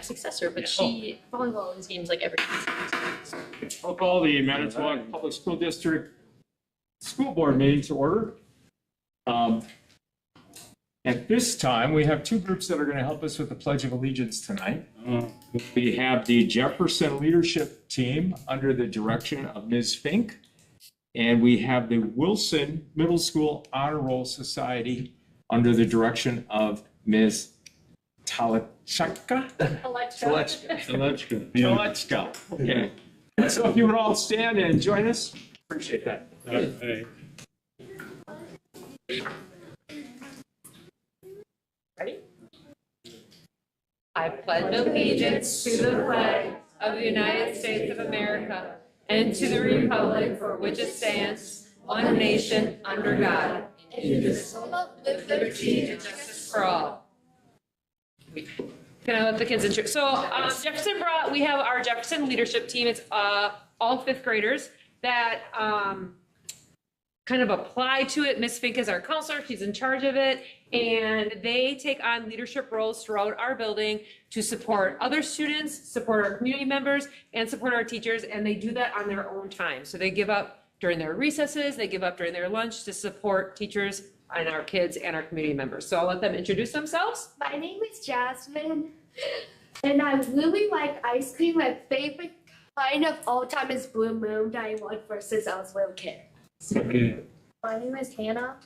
successor, but she volleyball seems like every. I'll call the Manitowoc Public School District School Board meeting to order. At this time, we have two groups that are going to help us with the Pledge of Allegiance tonight. We have the Jefferson Leadership Team under the direction of Ms. Fink, and we have the Wilson Middle School Honor Roll Society under the direction of Ms. Talachka. Talachka. Okay. So if you would all stand and join us, appreciate that. Ready? I pledge allegiance to the flag of the United States of America and to the republic for which it stands, one nation, under God, indivisible, with liberty and justice for all. Can I let the kids intro? So Jefferson we have our Jefferson leadership team. It's all fifth graders that kind of apply to it. Ms. Fink is our counselor. She's in charge of it. And they take on leadership roles throughout our building to support other students, support our community members, and support our teachers. And they do that on their own time. So they give up during their recesses, they give up during their lunch to support teachers and our kids and our community members. So I'll let them introduce themselves. My name is Jasmine, and I really like ice cream. My favorite kind of all time is Blue Moon that I wanted for since I was a little kid. Okay. My name is Hannah,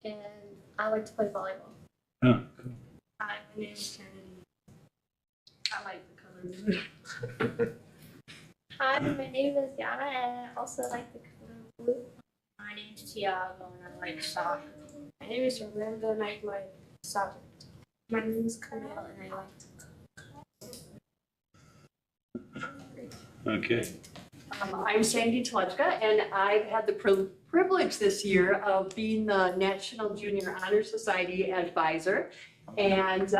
and I like to play volleyball. Oh, cool. Hi, my name is Karen. I like the color blue. Hi, my name is Yana, and I also like the color blue. My name is Tiago, and I like soccer. My name is Miranda, and I like soccer. My name is Camille, and I like to Okay. I'm Sandy Telechka, and I've had the privilege this year of being the National Junior Honor Society advisor. And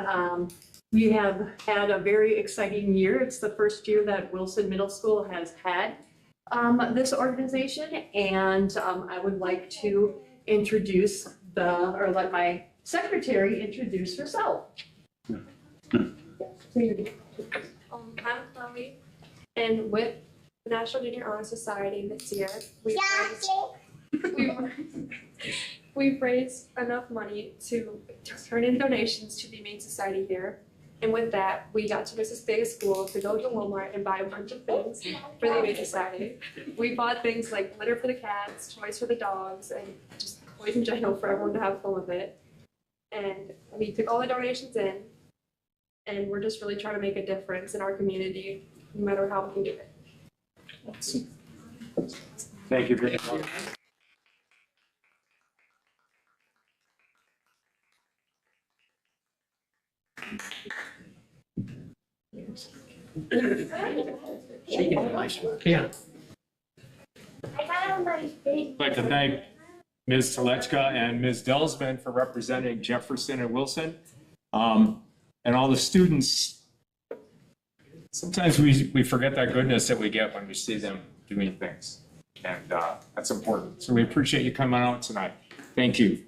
we have had a very exciting year. It's the first year that Wilson Middle School has had this organization. And I would like to introduce let my secretary introduce herself. I'm Chloe, and with the National Junior Honor Society this year, we've raised enough money to turn in donations to the Humane Society here. And with that, we got to Mrs. Big School to go to Walmart and buy a bunch of things for the Humane Society. We bought things like litter for the cats, toys for the dogs, and just toys in general for everyone to have fun with it. And we took all the donations in, and we're just really trying to make a difference in our community, no matter how we can do it. Thank you very much. Yeah. I got on my face. I'd like to thank Ms. Telechka and Ms. Delsman for representing Jefferson and Wilson, and all the students. Sometimes we forget that goodness that we get when we see them doing things, and that's important. So we appreciate you coming out tonight. Thank you.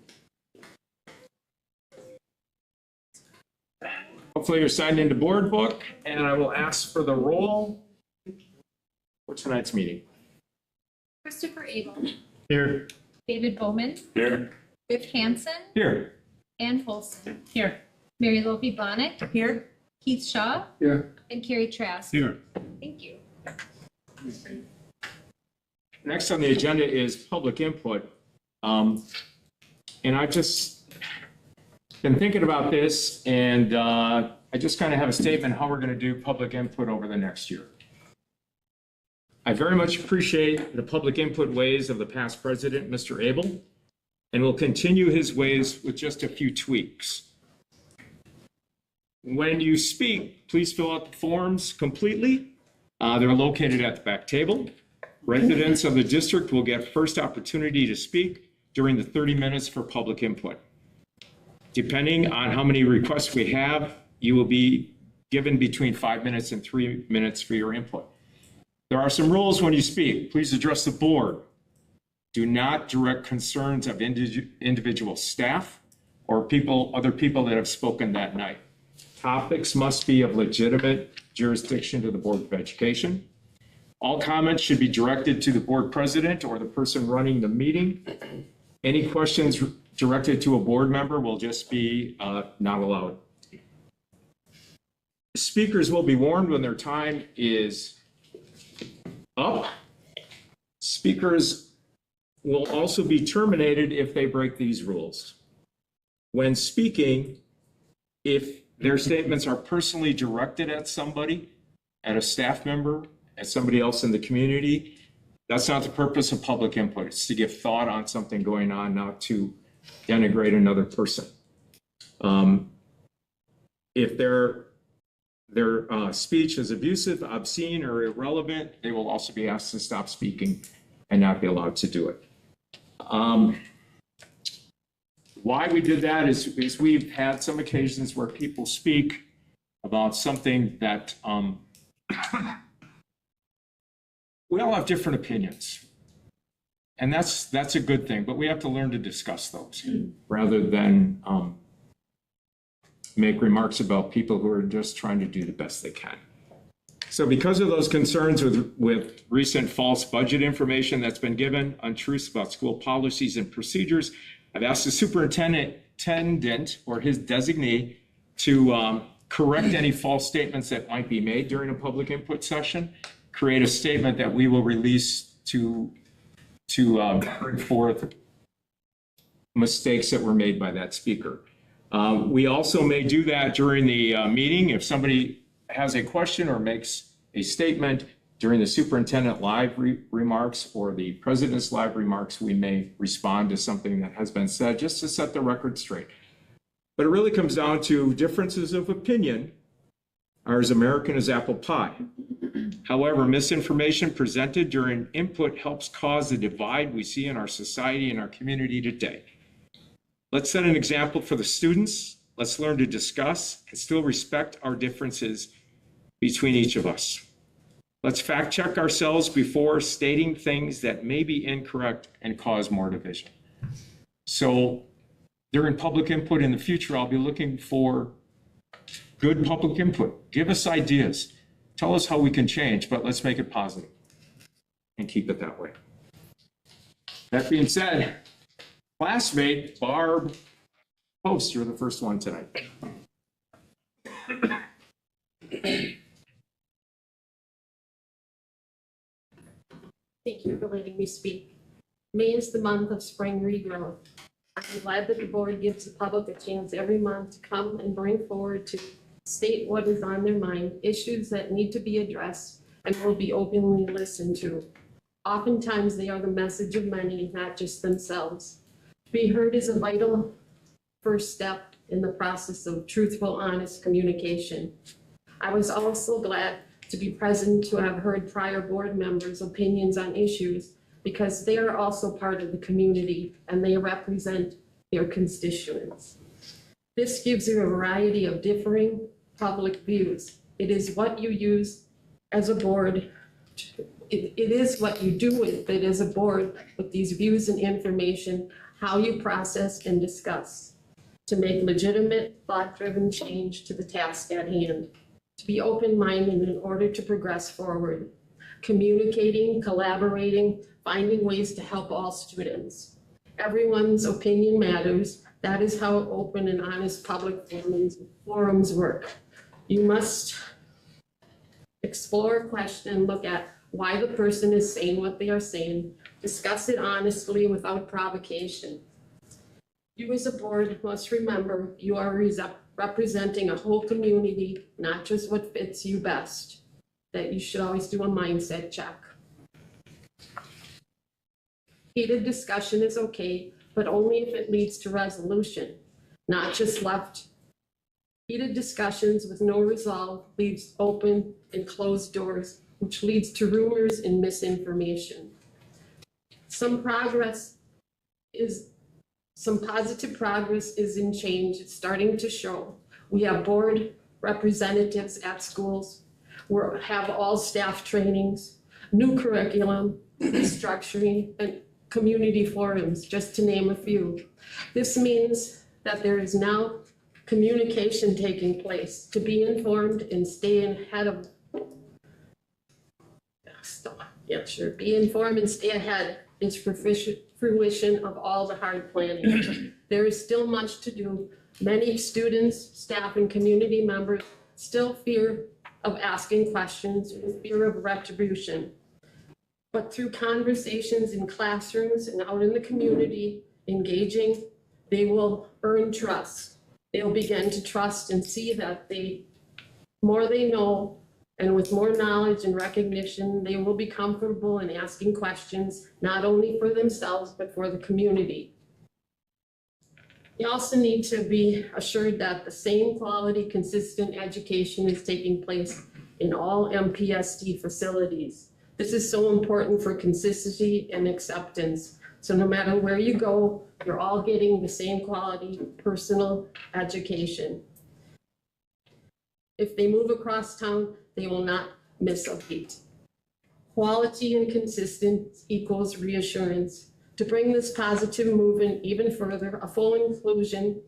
Hopefully you're signed into board book, and I will ask for the roll for tonight's meeting. Christopher Abel, Here. David Bowman, Here. Rick Hansen, Here. Ann Folsom. Here. Mary Lofi Bonnet. Here. Keith Shaw. Here. And Carrie Trask. Here. Thank you. Next on the agenda is public input. And I've just been thinking about this, and I just kind of have a statement how we're going to do public input over the next year. I very much appreciate the public input ways of the past president, Mr. Abel, and will continue his ways with just a few tweaks. When you speak, please fill out the forms completely. They're located at the back table. Residents of the district will get first opportunity to speak during the 30 minutes for public input. Depending on how many requests we have, you will be given between 5 minutes and 3 minutes for your input. There are some rules when you speak. Please address the board. Do not direct concerns of individual staff or other people that have spoken that night. Topics must be of legitimate jurisdiction to the Board of Education. All comments should be directed to the board president or the person running the meeting. Any questions directed to a board member will just be not allowed. Speakers will be warned when their time is up. Speakers will also be terminated if they break these rules. When speaking, if their statements are personally directed at somebody, at a staff member, at somebody else in the community, that's not the purpose of public input. It's to give thought on something going on, not to denigrate another person. If their speech is abusive, obscene, or irrelevant, they will also be asked to stop speaking and not be allowed to do it. Why we did that is we've had some occasions where people speak about something that we all have different opinions. And that's a good thing, but we have to learn to discuss those rather than make remarks about people who are just trying to do the best they can. So because of those concerns with recent false budget information that's been given, untruths about school policies and procedures, I've asked the superintendent or his designee to correct any false statements that might be made during a public input session, create a statement that we will release to bring forth mistakes that were made by that speaker. We also may do that during the meeting. If somebody has a question or makes a statement during the superintendent live remarks or the president's live remarks, we may respond to something that has been said just to set the record straight. But it really comes down to differences of opinion are as American as apple pie. However, misinformation presented during input helps cause the divide we see in our society and our community today. Let's set an example for the students. Let's learn to discuss and still respect our differences between each of us. Let's fact check ourselves before stating things that may be incorrect and cause more division. So during public input in the future, I'll be looking for good public input. Give us ideas. Tell us how we can change, but let's make it positive and keep it that way. That being said, classmate Barb Post, you're the first one tonight. Thank you for letting me speak. May is the month of spring regrowth. I'm glad that the board gives the public a chance every month to come and bring forward to state what is on their mind, issues that need to be addressed and will be openly listened to. Oftentimes they are the message of many, not just themselves. To be heard is a vital first step in the process of truthful, honest communication. I was also glad to be present to have heard prior board members' opinions on issues because they are also part of the community and they represent their constituents. This gives you a variety of differing public views. It is what you use as a board. It is what you do with it as a board with these views and information, how you process and discuss to make legitimate, thought-driven change to the task at hand. To be open-minded in order to progress forward, communicating, collaborating, finding ways to help all students. Everyone's opinion matters. That is how open and honest public forums work. You must explore, question, and look at why the person is saying what they are saying. Discuss it honestly without provocation. You as a board must remember you are representing a whole community, not just what fits you best, that you should always do a mindset check. Heated discussion is okay, but only if it leads to resolution, not just left. Heated discussions with no resolve leaves open and closed doors, which leads to rumors and misinformation. Some positive progress is in change. It's starting to show. We have board representatives at schools. We have all staff trainings, new curriculum, restructuring, and community forums, just to name a few. This means that there is now communication taking place, to be informed and stay ahead of, be informed and stay ahead is fruition of all the hard planning. There is still much to do. Many students, staff, and community members still fear of asking questions and fear of retribution. But through conversations in classrooms and out in the community, engaging, they will earn trust. They'll begin to trust and see that more they know, and with more knowledge and recognition, they will be comfortable in asking questions, not only for themselves, but for the community. You also need to be assured that the same quality, consistent education is taking place in all MPSD facilities. This is so important for consistency and acceptance. So no matter where you go, you're all getting the same quality, personal education. If they move across town, they will not miss a beat. Quality and consistency equals reassurance. To bring this positive movement even further, a full inclusion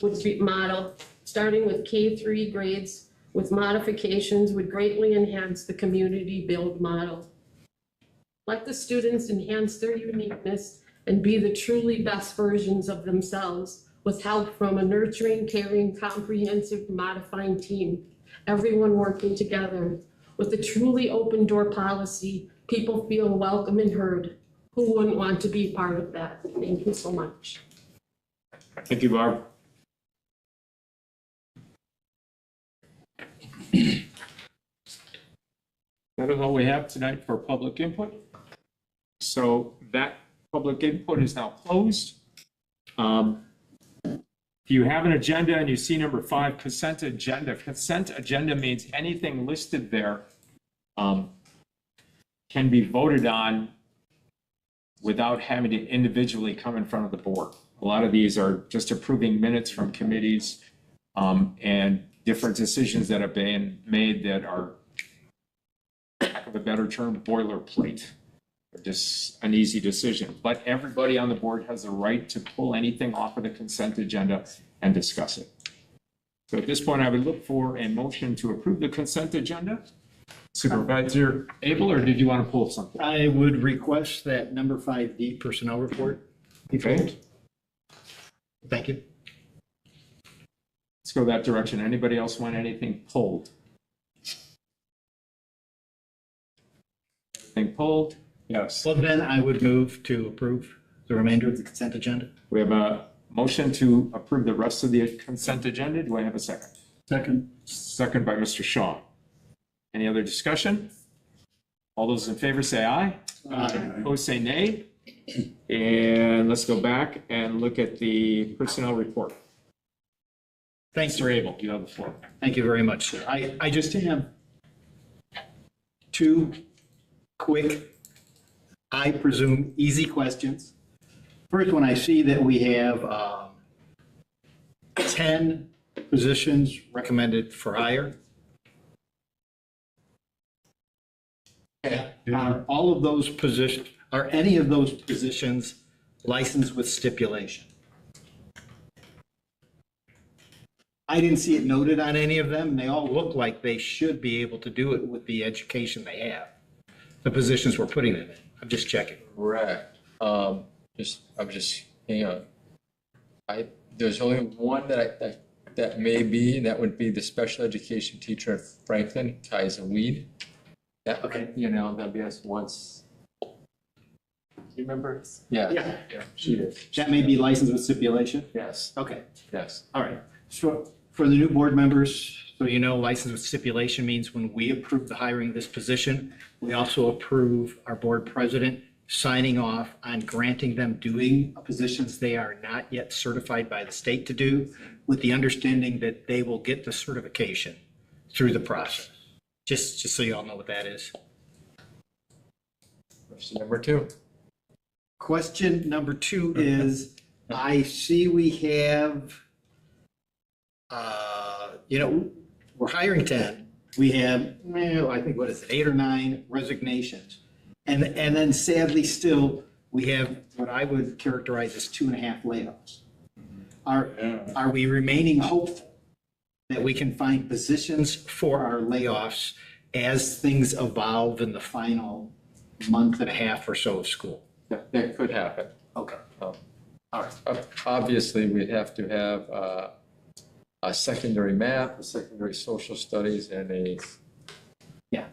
would be model, starting with K-3 grades with modifications, would greatly enhance the community build model. Let the students enhance their uniqueness and be the truly best versions of themselves with help from a nurturing, caring, comprehensive, modifying team. Everyone working together. With a truly open door policy, people feel welcome and heard. Who wouldn't want to be part of that? Thank you so much. Thank you, Barb. That is all we have tonight for public input. So that public input is now closed. If you have an agenda and you see number 5, consent agenda means anything listed there can be voted on without having to individually come in front of the board. A lot of these are just approving minutes from committees and different decisions that have been made that are, for lack of a better term, boilerplate. Or just an easy decision. But everybody on the board has the right to pull anything off of the consent agenda and discuss it. So at this point, I would look for a motion to approve the consent agenda. Supervisor Abel, or did you want to pull something? I would request that number 5D personnel report be pulled. Thank you. Let's go that direction. Anybody else want anything pulled? Anything pulled? Yes. Well, then I would move to approve the remainder of the consent agenda. We have a motion to approve the rest of the consent agenda. Do I have a second? Second. Second by Mr. Shaw. Any other discussion? All those in favor say aye. Aye. Opposed say nay. And let's go back and look at the personnel report. Thanks, Mr. Abel, you have the floor. Thank you very much, sir. I just have two quick, I presume, easy questions. First one, I see that we have 10 positions recommended for hire. Are all of those positions, are any of those positions licensed with stipulation? I didn't see it noted on any of them, and they all look like they should be able to do it with the education they have. The positions we're putting them in. I'm just checking. Correct. I'm just, hang on. There's only one that may be, that would be the special education teacher at Franklin, Tyza Weed. That, Okay. you know, that'd be us once. You remember? Yeah. Yeah. Yeah, she is. That may be licensed with stipulation? Yes, Okay, yes. all right. So for the new board members, so you know, licensed with stipulation means when we approve the hiring of this position, we also approve our board president signing off on granting them doing positions they are not yet certified by the state to do, with the understanding that they will get the certification through the process. Just so you all know what that is. Question number 2. Question number 2 is, I see we have, we're hiring 10. We have, I think, what is it, 8 or 9 resignations. And then sadly still, we have what I would characterize as 2.5 layoffs. are we remaining hopeful that we can find positions for our layoffs as things evolve in the final month and a half or so of school? That could happen. Okay. Obviously, we'd have to have a secondary math, a secondary social studies, and a Yeah.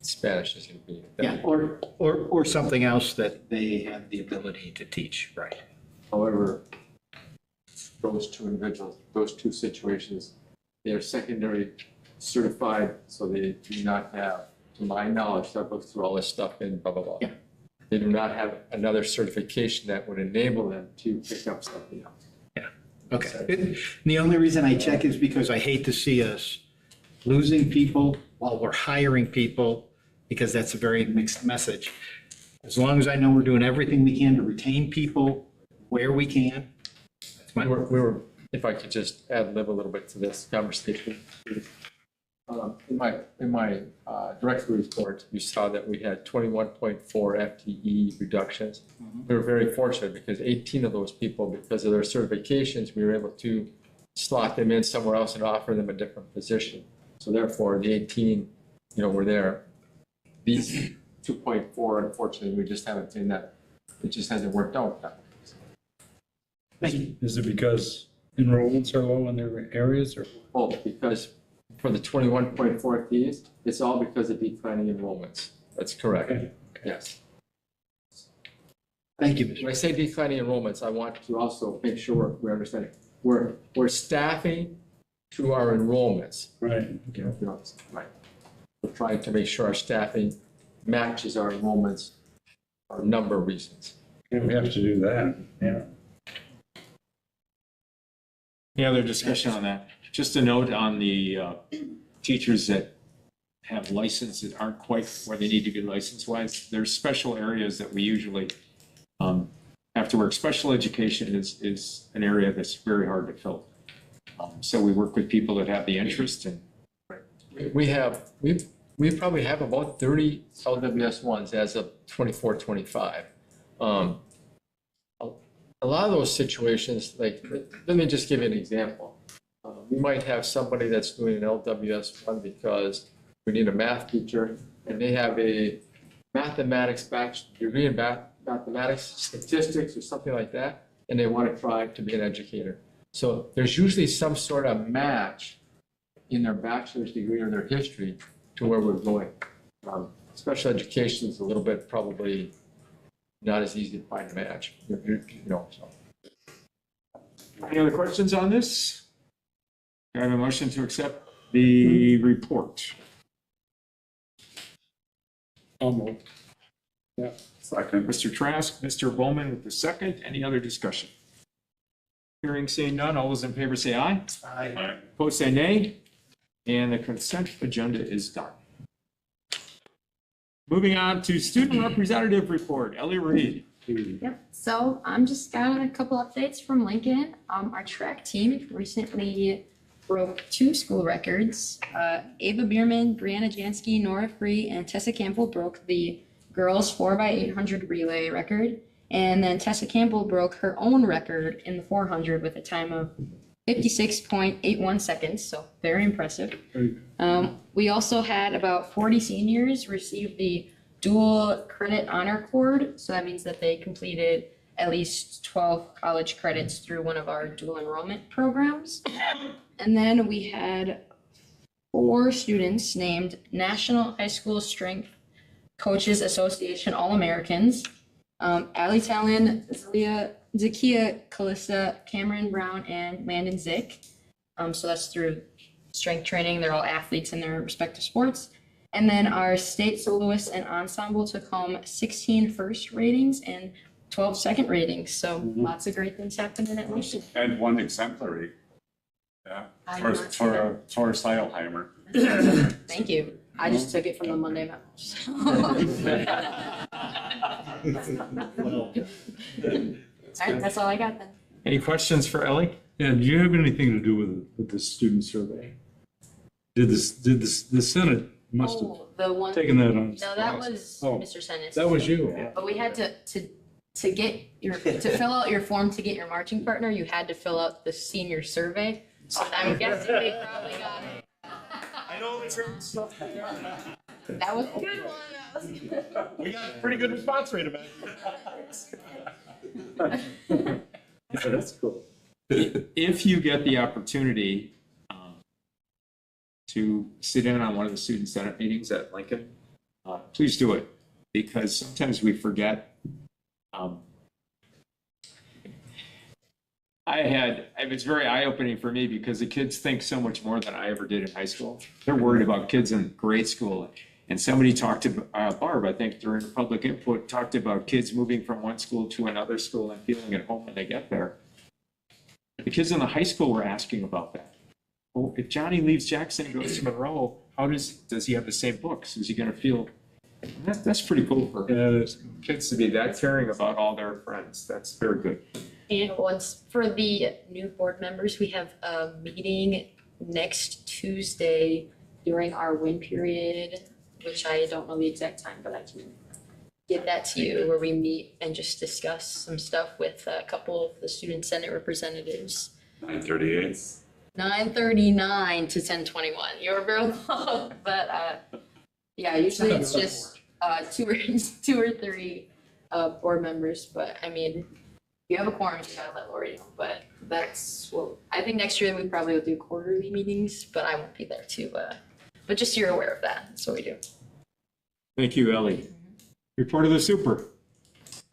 Spanish is going to be. Yeah, or something else that they have the ability to teach, right? However, those two individuals, those two situations, they are secondary certified, so they do not have, to my knowledge, I've looked through all this stuff and blah, blah, blah. Yeah. They do not have another certification that would enable them to pick up something else. Okay. The only reason I check is because I hate to see us losing people while we're hiring people, because that's a very mixed message. As long as I know we're doing everything we can to retain people where we can, that's my. We were, if I could just add lib a little bit to this conversation. In my director report, you saw that we had 21.4 FTE reductions. We were very fortunate because 18 of those people, because of their certifications, we were able to slot them in somewhere else and offer them a different position. So therefore, the 18, were there. These 2.4, unfortunately, we just haven't seen that. It just hasn't worked out that way. Is it because enrollments are low in their areas or? Oh, because for the 21.4 FTEs, it's all because of declining enrollments. That's correct. Okay. Yes. Thank you, When Mr. I say declining enrollments, I want to also make sure we're understanding. We're staffing to our enrollments. Right. Right. We're trying to make sure our staffing matches our enrollments for a number of reasons. Yeah, we have to do that, yeah. Any other discussion on that? Just a note on the teachers that have licenses that aren't quite where they need to be license-wise. There's special areas that we usually have to work. Special education is an area that's very hard to fill. So we work with people that have the interest and. We probably have about 30 LWS ones as of 24-25. A lot of those situations, like, let me just give you an example. We might have somebody that's doing an LWS one because we need a math teacher and they have a mathematics degree in mathematics, statistics or something like that, and they want to try to be an educator. So there's usually some sort of match in their bachelor's degree or their history to where we're going. Special education is a little bit probably not as easy to find a match, so. Any other questions on this? Do I have a motion to accept the report? Almost. Yeah. Second. Mr. Trask, Mr. Bowman with the second. Any other discussion? Hearing, seeing none. All those in favor say aye. Aye. Opposed say nay. And the consent agenda is done. Moving on to student representative report. Ellie Reed. Yep, so I'm just got a couple updates from Lincoln. Our track team recently broke 2 school records. Ava Bierman, Brianna Jansky, Nora Free, and Tessa Campbell broke the girls 4x800 relay record. And then Tessa Campbell broke her own record in the 400 with a time of 56.81 seconds, so very impressive. We also had about 40 seniors receive the dual credit honor cord. So that means that they completed at least 12 college credits through one of our dual enrollment programs. And then we had 4 students named National High School Strength Coaches Association All-Americans. Allie Talon, Zakia Kalista, Cameron Brown, and Landon Zick. So that's through strength training. They're all athletes in their respective sports. And then our state soloists and ensemble took home 16 first ratings and 12 second ratings. So lots of great things happening at Lincoln. And 1 exemplary. Yeah, I for did not see that. Taurus Heilheimer. Thank you. I just took it from the Monday memos. All right, that's all I got then. Any questions for Ellie? Yeah, do you have anything to do with the student survey? Did the Senate must have Oh, the one. taken that on? No, that was Oh, Mr. Sennett. That was you. But we had to to fill out your form to get your marching partner, you had to fill out the senior survey. So I'm guessing they probably got it. I know the terms. That was a good one. We got a pretty good response rate about it. That's cool. If you get the opportunity to sit in on one of the student senate meetings at Lincoln, please do it, because sometimes we forget. It was very eye-opening for me because the kids think so much more than I ever did in high school. They're worried about kids in grade school. And somebody talked to Barb, I think, during public input, talked about kids moving from one school to another school and feeling at home when they get there. The kids in the high school were asking about that. Well, if Johnny leaves Jackson and goes to Monroe, how does he have the same books? Is he going to feel? That's pretty cool for kids to be that caring about all their friends. That's very good. And once for the new board members, we have a meeting next Tuesday during our win period, which I don't know the exact time, but I can get that to you, where we meet and just discuss some stuff with a couple of the student senate representatives. 9:38. 9:39 to 10:21. You're very close, but yeah, usually it's just two or three board members. But I mean, if you have a quorum, you gotta let Lori know. But that's what I think next year we probably will do quarterly meetings, but I won't be there too. But just so you're aware of that. That's what we do. Thank you, Ellie. Report of the super.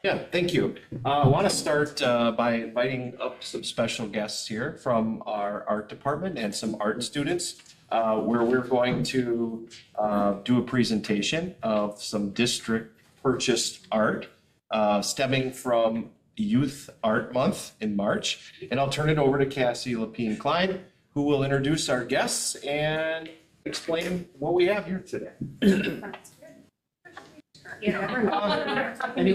Yeah, thank you. I want to start by inviting up some special guests here from our art department and some art students, where we're going to do a presentation of some district purchased art stemming from Youth Art Month in March. And I'll turn it over to Cassie Lapine Klein, who will introduce our guests and explain what we have here today. Any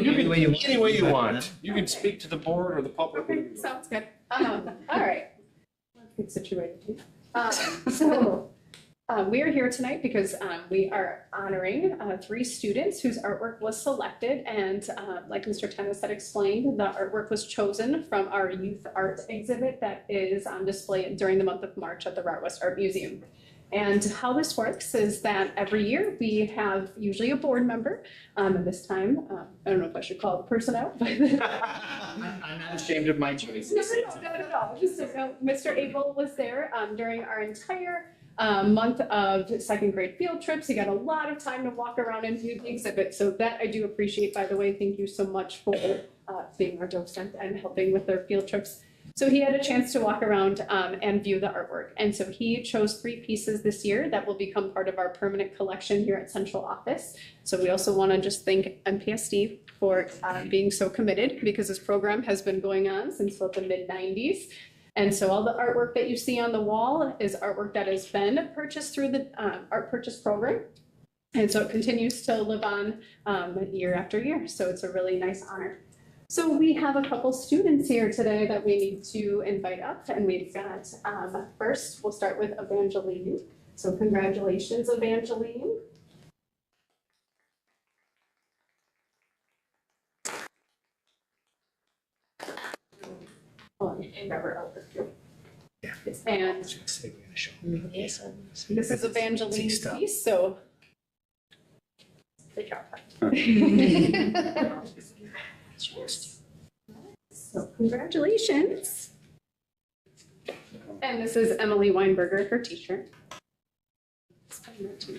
way you want. You can speak to the board or the public. Okay, sounds good. All right. Get situated. So we are here tonight because we are honoring 3 students whose artwork was selected. And like Mr. Tennis had explained, the artwork was chosen from our youth art exhibit that is on display during the month of March at the Route West Art Museum. And how this works is that every year we have usually a board member, and this time, I don't know if I should call the person out, but. I'm not ashamed of my choices. No. Just so you know, Mr. Abel was there during our entire month of second grade field trips. He got a lot of time to walk around and view the exhibit. So that I do appreciate, by the way. Thank you so much for being our docent and helping with their field trips. So he had a chance to walk around and view the artwork. And so he chose 3 pieces this year that will become part of our permanent collection here at Central Office. So we also want to just thank MPSD for being so committed, because this program has been going on since about the mid-90s. And so all the artwork that you see on the wall is artwork that has been purchased through the art purchase program. And so it continues to live on year after year. So it's a really nice honor. So we have a couple students here today that we need to invite up, and we've got, first, we'll start with Evangeline. So congratulations, Evangeline. And Robert Albert. And this is Evangeline's piece, so. Good job. So congratulations. And this is Emily Weinberger, her teacher.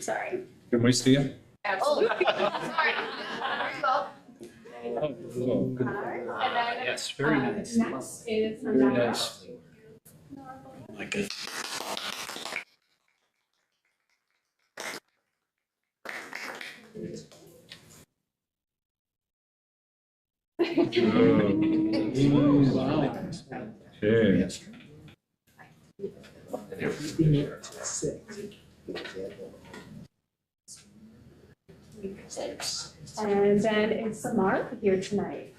Sorry. Can we see it? Absolutely. Sorry. Yes, very nice. Next is Very Nara. nice. My goodness. Okay. And then it's Samara here tonight.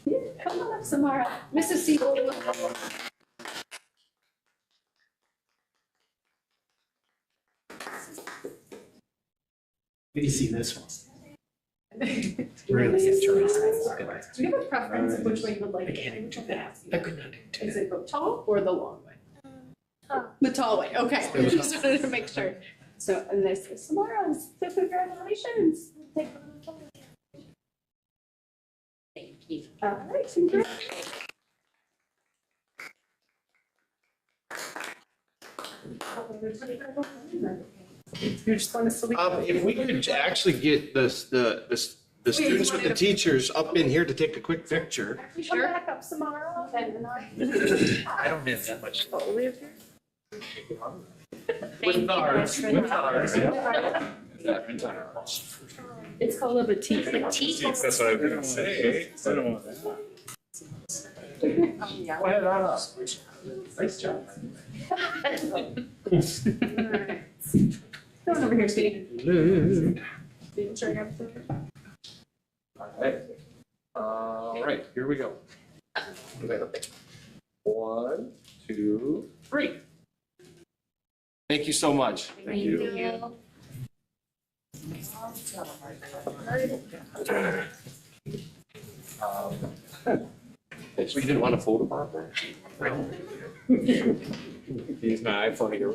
Yeah, come on up, Samara. Mrs. Siegel. Did you see this one? Really interesting. Do you have a preference of which way you would like it? I can't do that. I could not do that. Is it the tall or the long way? The tall way, okay. Just wanted to make sure. So, and this is Samara's, so congratulations. Take a little photo. Thank you. All right, congrats. You just want us to leave? If we could actually get the students with the teachers up in here to take a quick picture. Actually, come back up Samara and I. I don't have that much. With ours. It's called a batik. That's what I was gonna say. I don't want that. Go ahead, on up. Nice job. Come on over here, Steve. Being sure I got it. All right, here we go. 1, 2, 3. Thank you so much. Thank you. So you didn't want a photo bomb there? He's my iPhone here.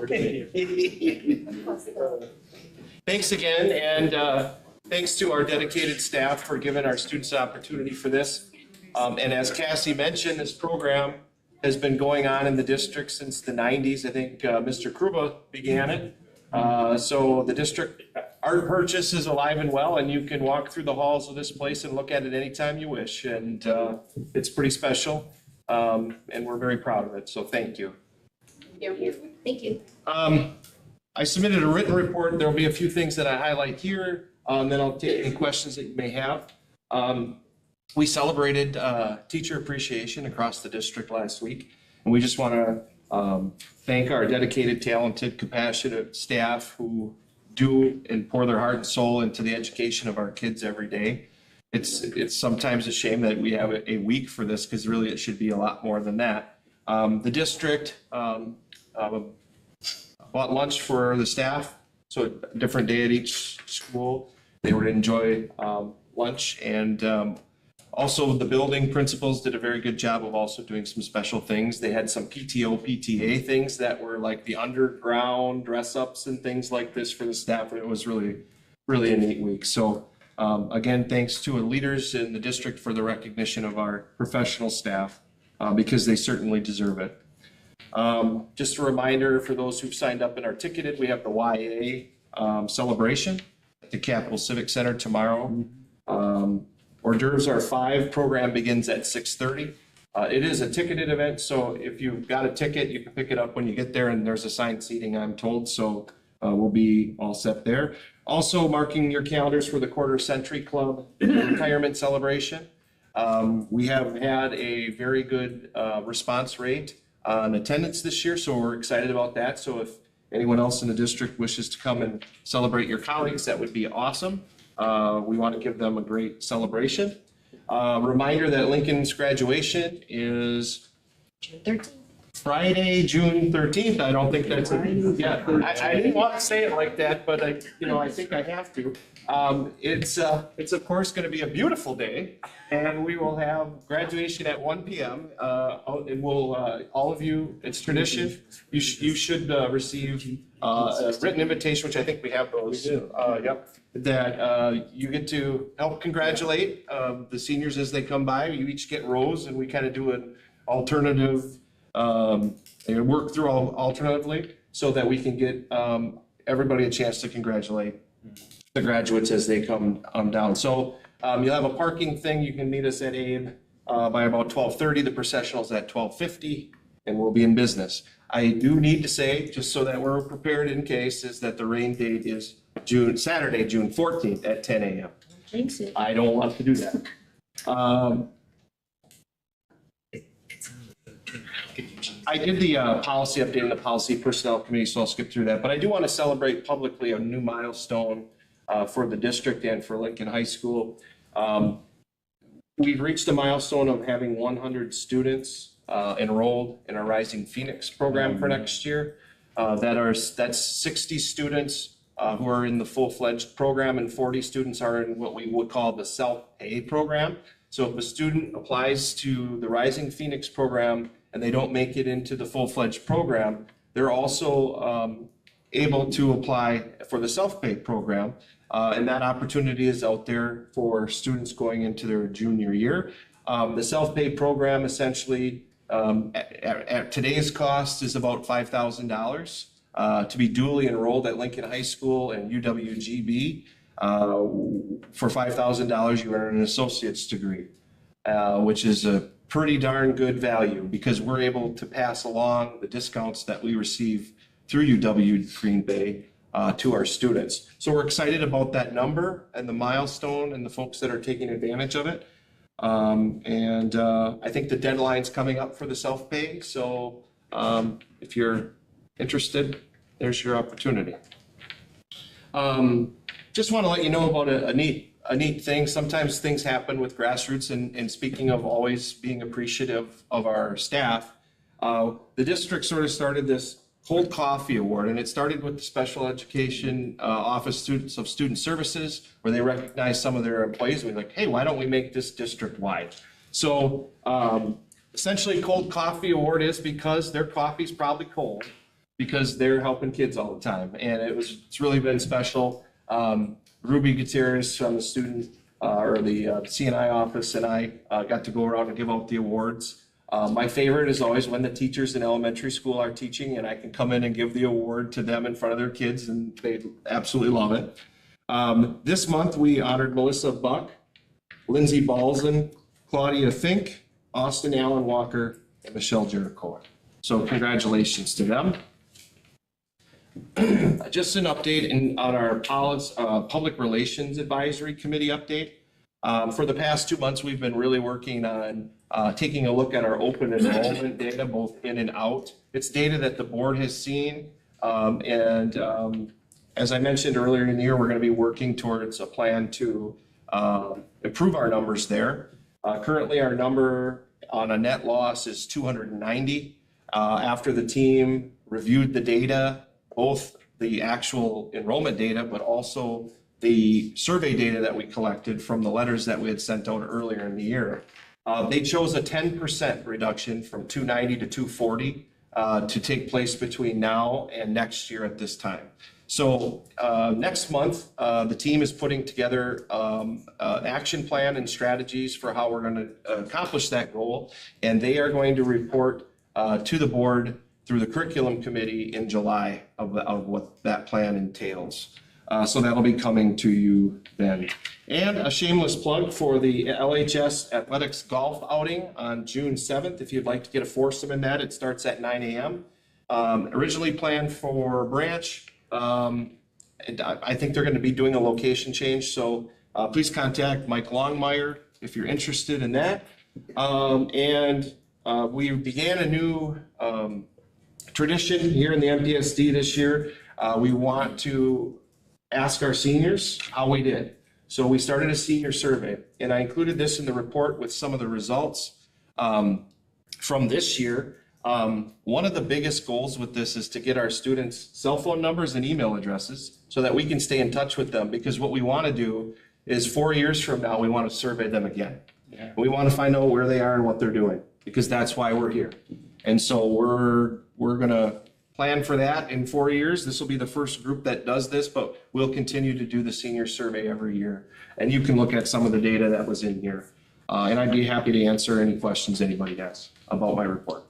Thanks again, and thanks to our dedicated staff for giving our students an opportunity for this. And as Cassie mentioned, this program has been going on in the district since the 90s. I think Mr. Kruba began it. So the district art purchase is alive and well, and you can walk through the halls of this place and look at it anytime you wish. And it's pretty special, and we're very proud of it, so thank you. Thank you. I submitted a written report. There'll be a few things that I highlight here, then I'll take any questions that you may have. We celebrated teacher appreciation across the district last week, and we just want to thank our dedicated, talented, compassionate staff who do and pour their heart and soul into the education of our kids every day. It's sometimes a shame that we have a week for this, because really it should be a lot more than that. The district bought lunch for the staff, so a different day at each school. They would enjoy lunch, and also the building principals did a very good job of also doing some special things. They had some PTO, PTA things that were like the underground dress-ups and things like this for the staff. It was really, really a neat week. So again, thanks to the leaders in the district for the recognition of our professional staff, because they certainly deserve it. Just a reminder for those who've signed up and are ticketed, we have the YA celebration at the Capitol Civic Center tomorrow. Hors d'oeuvres are 5, program begins at 6:30. It is a ticketed event, so if you've got a ticket, you can pick it up when you get there, and there's assigned seating, I'm told, so we'll be all set there. Also marking your calendars for the Quarter Century Club retirement celebration. We have had a very good response rate on attendance this year, so we're excited about that. So if anyone else in the district wishes to come and celebrate your colleagues, that would be awesome. We want to give them a great celebration. Reminder that Lincoln's graduation is June 13th. Friday, June 13th. I don't think that's, I didn't want to say it like that, but I think I have to. It's of course going to be a beautiful day, and we will have graduation at 1 p.m. And we'll, all of you, it's tradition, you should receive a written invitation, which I think we have those. We do. Yep. That you get to help congratulate the seniors as they come by. You each get rows, and we kind of do an alternative, work through alternatively, so that we can get everybody a chance to congratulate the graduates as they come down. So you'll have a parking thing. You can meet us at Abe by about 12:30. The processional's at 12:50, and we'll be in business. I do need to say, just so that we're prepared in case, is that the rain date is Saturday, June 14th at 10 a.m. Thanks. I don't want to do that. I did the policy update in the policy personnel committee, so I'll skip through that. But I do want to celebrate publicly a new milestone for the district and for Lincoln High School. We've reached a milestone of having 100 students enrolled in our Rising Phoenix program for next year. That's 60 students who are in the full-fledged program, and 40 students are in what we would call the self-pay program. So if a student applies to the Rising Phoenix program and they don't make it into the full-fledged program, they're also able to apply for the self-pay program. And that opportunity is out there for students going into their junior year. The self-pay program essentially at today's cost is about $5,000. To be duly enrolled at Lincoln High School and UWGB, for $5,000 you earn an associate's degree, which is a pretty darn good value because we're able to pass along the discounts that we receive through UW Green Bay to our students. So we're excited about that number and the milestone and the folks that are taking advantage of it. I think the deadline's coming up for the self-pay. So if you're interested, there's your opportunity. Just want to let you know about a neat thing. Sometimes things happen with grassroots, and speaking of always being appreciative of our staff, the district sort of started this Cold Coffee Award, and it started with the Special Education Office Students of Student Services, where they recognized some of their employees. And we're like, hey, why don't we make this district-wide? So essentially, Cold Coffee Award is because their coffee's probably cold, because they're helping kids all the time. And it's really been special. Ruby Gutierrez from the student or the CNI office and I got to go around and give out the awards. My favorite is always when the teachers in elementary school are teaching and I can come in and give the award to them in front of their kids, and they absolutely love it. This month we honored Melissa Buck, Lindsay Balzan, Claudia Fink, Austin Allen Walker, and Michelle Jericho. So congratulations to them. Just an update on our Public Relations Advisory Committee update. For the past 2 months, we've been really working on taking a look at our open enrollment data, both in and out. It's data that the board has seen. As I mentioned earlier in the year, we're going to be working towards a plan to improve our numbers there. Currently, our number on a net loss is 290. After the team reviewed the data, both the actual enrollment data, but also the survey data that we collected from the letters that we had sent out earlier in the year. They chose a 10% reduction from 290 to 240 to take place between now and next year at this time. So next month, the team is putting together an action plan and strategies for how we're going to accomplish that goal. And they are going to report to the board through the curriculum committee in July of what that plan entails. So that'll be coming to you then. And a shameless plug for the LHS Athletics Golf Outing on June 7th. If you'd like to get a foursome in that, it starts at 9 a.m. Originally planned for Branch. And I think they're going to be doing a location change. So please contact Mike Longmire if you're interested in that. We began a new tradition here in the MPSD this year. We want to ask our seniors how we did. So we started a senior survey, and I included this in the report with some of the results from this year. One of the biggest goals with this is to get our students' cell phone numbers and email addresses so that we can stay in touch with them, because what we want to do is 4 years from now, we want to survey them again. Yeah. We want to find out where they are and what they're doing, because that's why we're here. And so we're going to plan for that in 4 years. This will be the first group that does this, but we'll continue to do the senior survey every year. And you can look at some of the data that was in here. And I'd be happy to answer any questions anybody has about my report.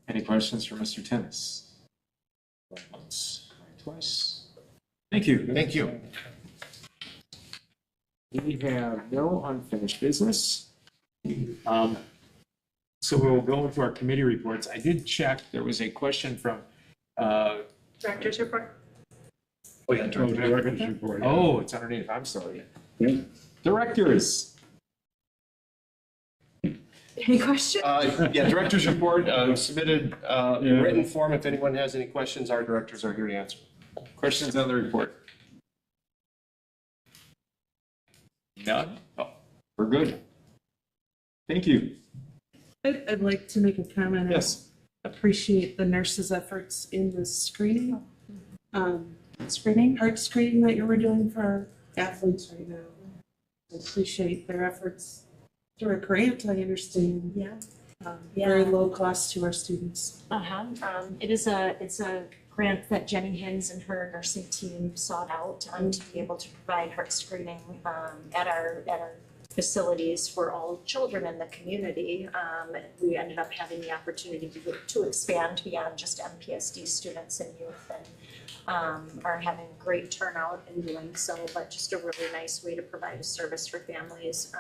Any questions for Mr. Tennis? Once, twice. Thank you. Thank you. We have no unfinished business. So we'll go into our committee reports. I did check, there was a question from Director's report. Oh, yeah, Director's report. Oh, it's underneath, I'm sorry. Yeah. Directors. Any questions? Yeah, director's report submitted in written form. If anyone has any questions, our directors are here to answer. Questions on the report? None? Oh, we're good. Thank you. I'd like to make a comment. Yes. I appreciate the nurses' efforts in the screening, heart screening that you were doing for our athletes right now. Appreciate their efforts through a grant, I understand. Yeah. Very low cost to our students. It's a grant that Jenny Hins and her nursing team sought out to be able to provide heart screening at our facilities for all children in the community. We ended up having the opportunity to expand beyond just MPSD students and youth, and are having great turnout in doing so, but just a really nice way to provide a service for families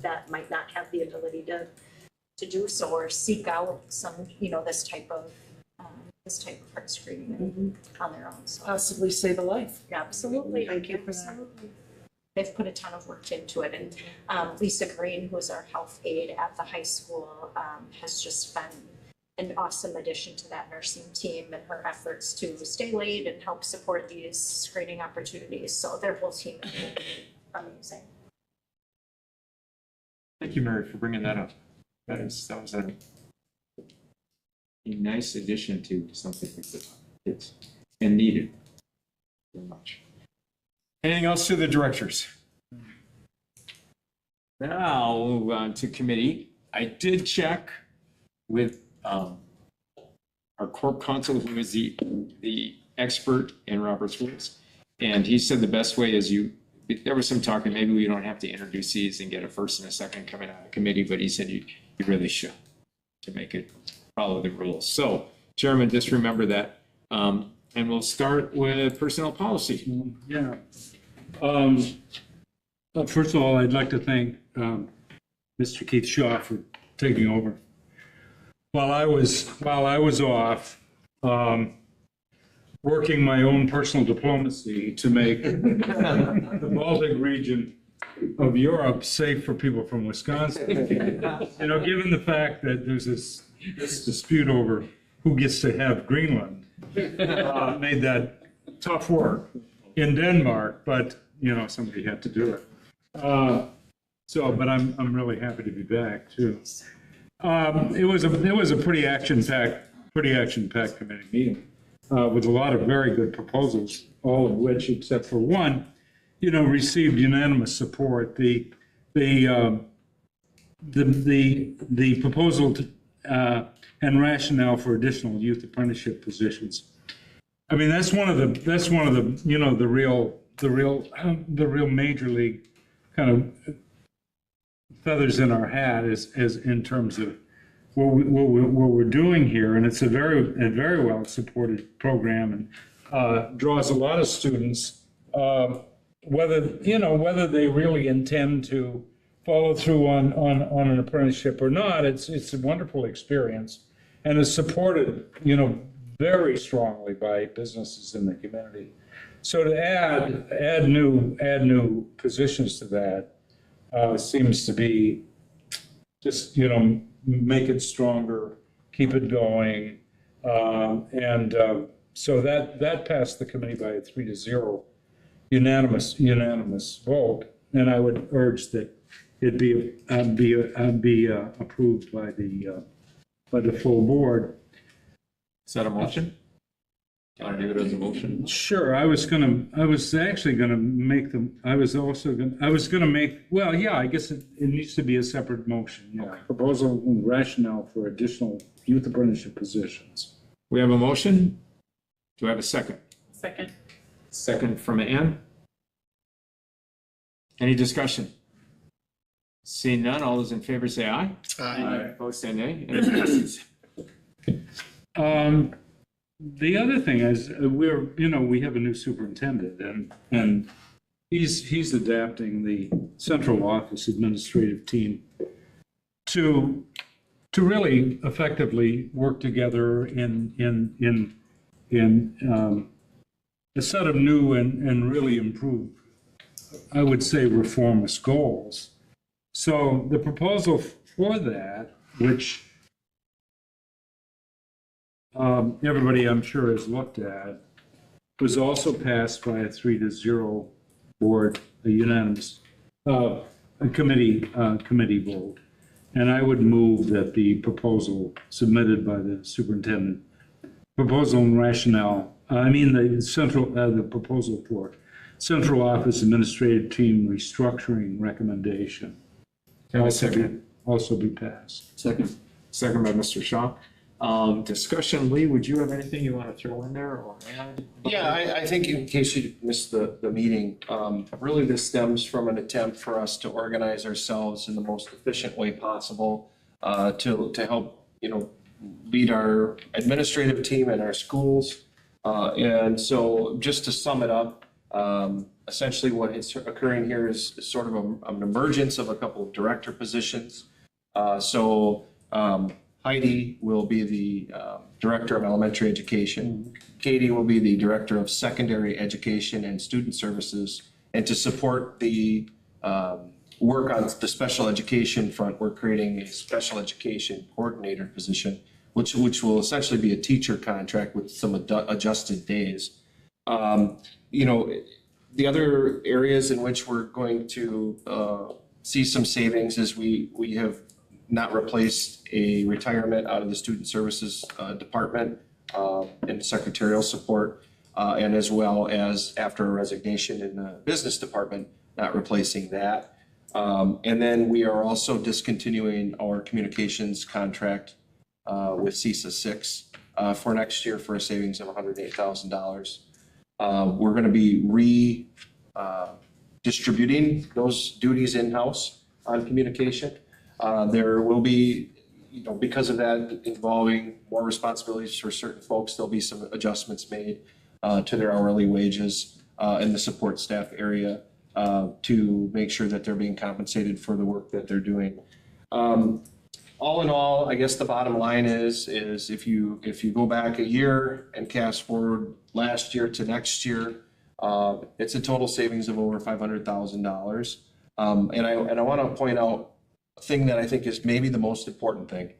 that might not have the ability to do so or seek out some, this type of heart screening on their own. So Possibly save a life. absolutely. Thank you for that. Absolutely. They've put a ton of work into it, and Lisa Green, who is our health aide at the high school, has just been an awesome addition to that nursing team and her efforts to stay late and help support these screening opportunities. So their whole team is amazing. Thank you, Mary, for bringing that up. That was a nice addition to something like this, and needed very much. Anything else to the directors? Now I'll move on to committee. I did check with our corp counsel, who is the expert in Robert's rules, and he said the best way is there was some talk, and maybe we don't have to introduce these and get a first and a second coming out of committee, but he said you really should to make it follow the rules. So, Chairman, just remember that. And we'll start with personnel policy. Yeah. First of all, I'd like to thank Mr. Keith Shaw for taking over. While I was off, working my own personal diplomacy to make the Baltic region of Europe safe for people from Wisconsin. Given the fact that there's this dispute over who gets to have Greenland, made that tough work in Denmark, but somebody had to do it. But I'm really happy to be back too. It was a pretty action-packed committee meeting with a lot of very good proposals, all of which, except for one, received unanimous support. The proposal and rationale for additional youth apprenticeship positions. I mean, that's one of the the real major league kind of feathers in our hat as in terms of what we're doing here, and it's a very well supported program, and draws a lot of students. Whether they really intend to follow through on an apprenticeship or not, it's a wonderful experience, and is supported very strongly by businesses in the community. So to add new positions to that seems to be just make it stronger, keep it going, and so that passed the committee by a 3-0 unanimous vote, and I would urge that it be approved by the full board. Is that a motion? You want to do it as a motion? Sure. I was actually gonna make them. I was gonna make. Well, yeah. I guess it needs to be a separate motion. Yeah. Okay. Proposal and rationale for additional youth apprenticeship positions. We have a motion. Do I have a second? Second. Second from Ann. Any discussion? Seeing none, all those in favor say aye. Aye. Opposed say nay. And it passes. The other thing is we have a new superintendent, and he's adapting the central office administrative team to really effectively work together in a set of new and really improved, I would say, reformist goals. So the proposal for that, which everybody I'm sure has looked at, was also passed by a 3-0 board, a unanimous committee vote. And I would move that the proposal submitted by the superintendent, proposal and rationale, the proposal for central office administrative team restructuring recommendation. Also be passed. Second. Second by Mr. Shaw. Discussion, Lee, would you have anything you want to throw in there or add? Yeah, I think in case you missed the meeting, really this stems from an attempt for us to organize ourselves in the most efficient way possible, to help, lead our administrative team and our schools. And so just to sum it up, essentially what is occurring here is sort of an emergence of a couple of director positions. Heidi will be the Director of Elementary Education. Katie will be the Director of Secondary Education and Student Services. And to support the work on the special education front, we're creating a special education coordinator position, which will essentially be a teacher contract with some adjusted days. The other areas in which we're going to see some savings is we have not replaced a retirement out of the student services department and secretarial support, and as well as after a resignation in the business department, not replacing that. And then we are also discontinuing our communications contract with CISA 6 for next year for a savings of $108,000. We're going to be redistributing those duties in-house on communication. There will be, because of that involving more responsibilities for certain folks, there'll be some adjustments made to their hourly wages in the support staff area to make sure that they're being compensated for the work that they're doing. All in all, I guess the bottom line is if you go back a year and cast forward last year to next year, it's a total savings of over $500,000. And I want to point out a thing that I think is maybe the most important thing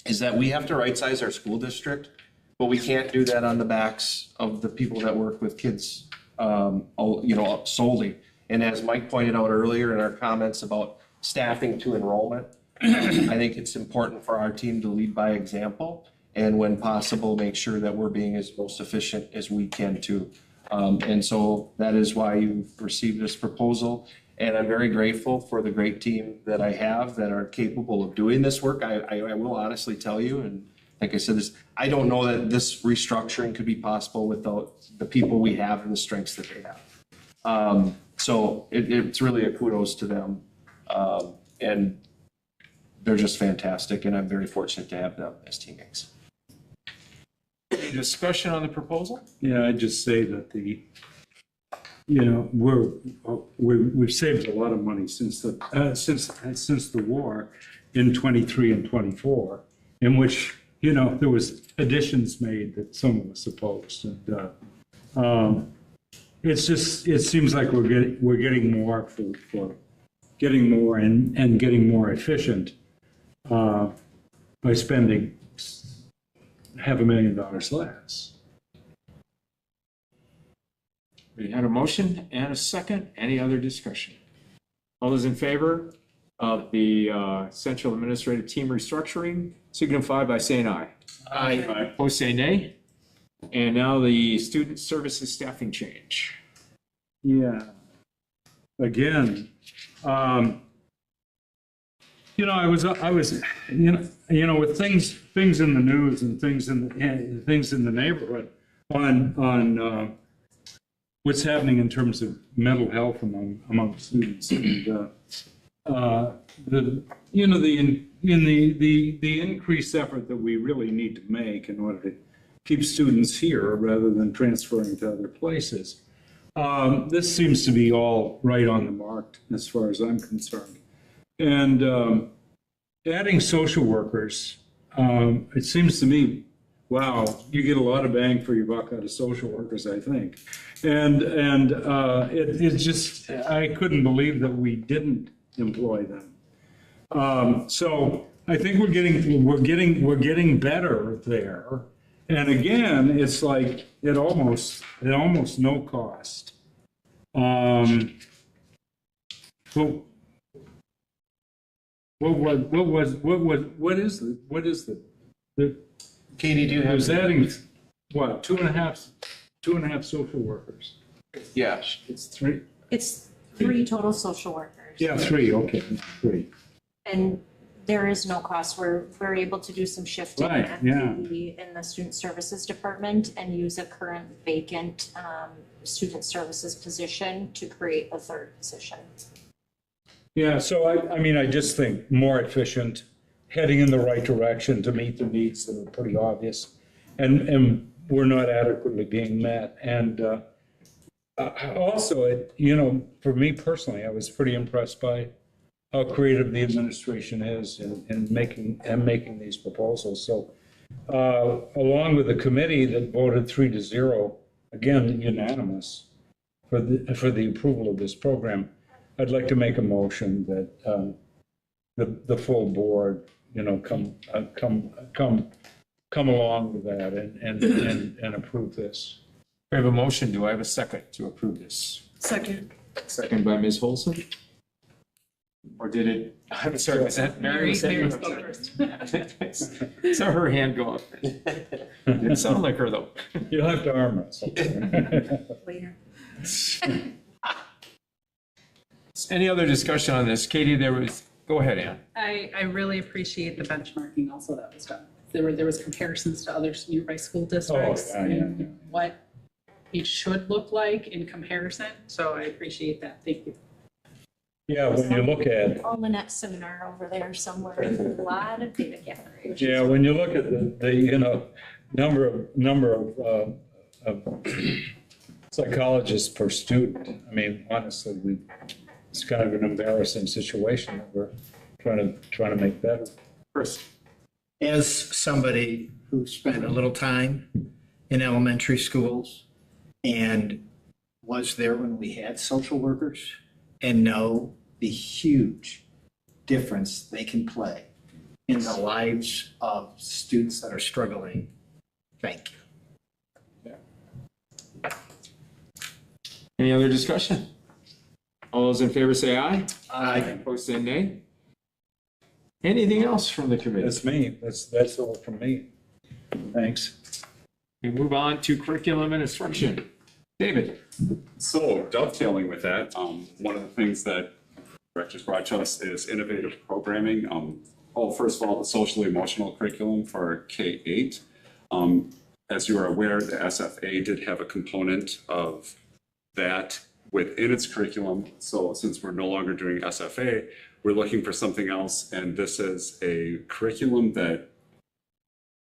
is that we have to right size our school district, but we can't do that on the backs of the people that work with kids, solely. And as Mike pointed out earlier in our comments about staffing to enrollment, I think it's important for our team to lead by example, and when possible, make sure that we're being as most efficient as we can too. And so that is why you've received this proposal. And I'm very grateful for the great team that I have that are capable of doing this work. I will honestly tell you, and like I said, I don't know that this restructuring could be possible without the people we have and the strengths that they have. So it's really a kudos to them. And they're just fantastic, and I'm very fortunate to have them as teammates. Any discussion on the proposal? Yeah, I'd just say that we've saved a lot of money since the war in 23 and 24, in which there was additions made that some of us opposed, and it seems like we're getting more for getting more and getting more efficient by spending $500,000 less. We had a motion and a second. Any other discussion? All those in favor of the Central Administrative Team restructuring signify by saying aye. Aye. Opposed, say nay. And now the student services staffing change. Yeah. Again, I was, with things in the news and things in the neighborhood on what's happening in terms of mental health among students, and the increased effort that we really need to make in order to keep students here rather than transferring to other places. This seems to be all right on the mark as far as I'm concerned. And adding social workers, it seems to me, wow, you get a lot of bang for your buck out of social workers, I think. And it's just, I couldn't believe that we didn't employ them. So I think we're getting better there. And again, it's like at almost no cost. What is the Katie, do you have? was adding what, two and a half social workers. Yeah. It's three? It's 3 total social workers. Yeah, three, okay, three. And there is no cost. We're able to do some shifting Right, at yeah. in the student services department and use a current vacant student services position to create a 3rd position. Yeah, so I mean, I just think more efficient, heading in the right direction to meet the needs that are pretty obvious. And we're not adequately being met. And also, for me personally, I was pretty impressed by how creative the administration is in making these proposals. So along with the committee that voted 3-0, again, unanimous for the approval of this program, I'd like to make a motion that the full board, come along with that and approve this. We have a motion. Do I have a second to approve this? Second. Second by Ms. Holson? Or did it, I'm sorry, was that Mary? Was that you? Mary spoke first. Saw her hand go up. Didn't sound like her, though. You'll have to arm wrestle. Later. Any other discussion on this? Katie, go ahead, Ann. I really appreciate the benchmarking also that was done. There was comparisons to other nearby school districts yeah. and what it should look like in comparison. So I appreciate that. Thank you. Yeah, when you look at, All Lynette seminar over there somewhere, a lot of data gathering. yeah, when you look at the number of psychologists per student, I mean, honestly, it's kind of an embarrassing situation that we're trying to make better. Chris. As somebody who spent a little time in elementary schools and was there when we had social workers and know the huge difference they can play in the lives of students that are struggling, thank you. Any other discussion? All those in favor say aye. Aye. Opposed say nay. Anything else from the committee? That's me. That's all from me. Thanks. We move on to curriculum and instruction. David. So dovetailing with that, one of the things that Brett just brought to us is innovative programming. First of all, the social emotional curriculum for K-8. As you are aware, the SFA did have a component of that within its curriculum. So since we're no longer doing SFA, we're looking for something else. And this is a curriculum that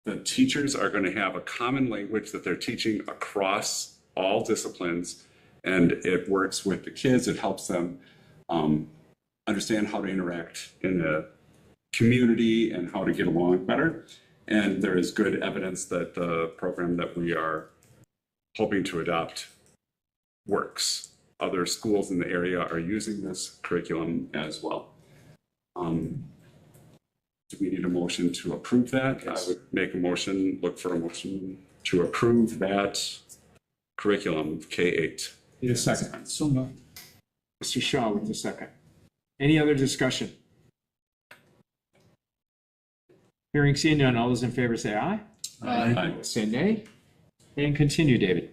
the teachers are going to have a common language that they're teaching across all disciplines. And it works with the kids. It helps them understand how to interact in the community and how to get along better. And there is good evidence that the program that we are hoping to adopt works. Other schools in the area are using this curriculum as well. Do we need a motion to approve that? I would make a motion, look for a motion to approve that curriculum, K-8. Need a second. So moved. Mr. Shaw with the second. Any other discussion? Hearing seen none, all those in favor say aye. Aye. Say nay. And continue, David.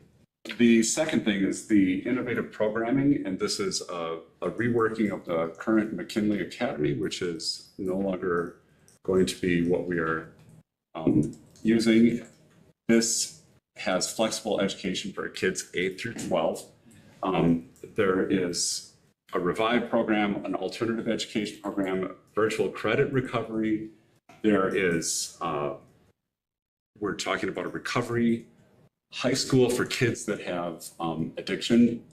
The second thing is the innovative programming, and this is a reworking of the current McKinley Academy, which is no longer going to be what we are using. This has flexible education for kids 8 through 12. There is a Revive program, an alternative education program, virtual credit recovery. There is, we're talking about a recovery high school for kids that have addiction,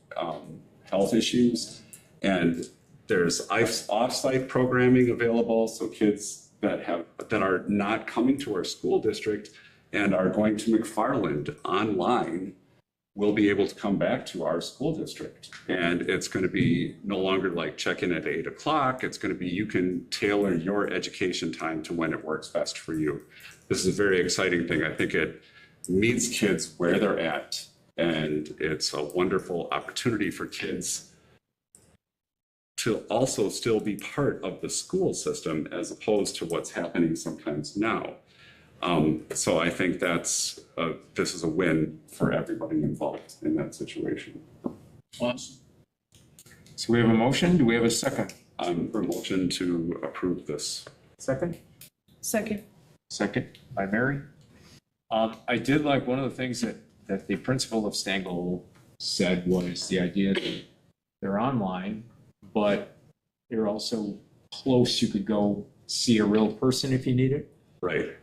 health issues. And there's off-site programming available, so kids that are not coming to our school district and are going to McFarland online will be able to come back to our school district. And it's going to be no longer like check-in at 8 o'clock. It's going to be, you can tailor your education time to when it works best for you. This is a very exciting thing. I think it meets kids where they're at, and it's a wonderful opportunity for kids to also still be part of the school system as opposed to what's happening sometimes now. So I think this is a win for everybody involved in that situation. Awesome. So we have a motion. Do we have a second? For a motion to approve this. Second? Second. Second by Mary. I did like one of the things that the principal of Stangl said was the idea that they're online, but they're also close. You could go see a real person if you need it. Right.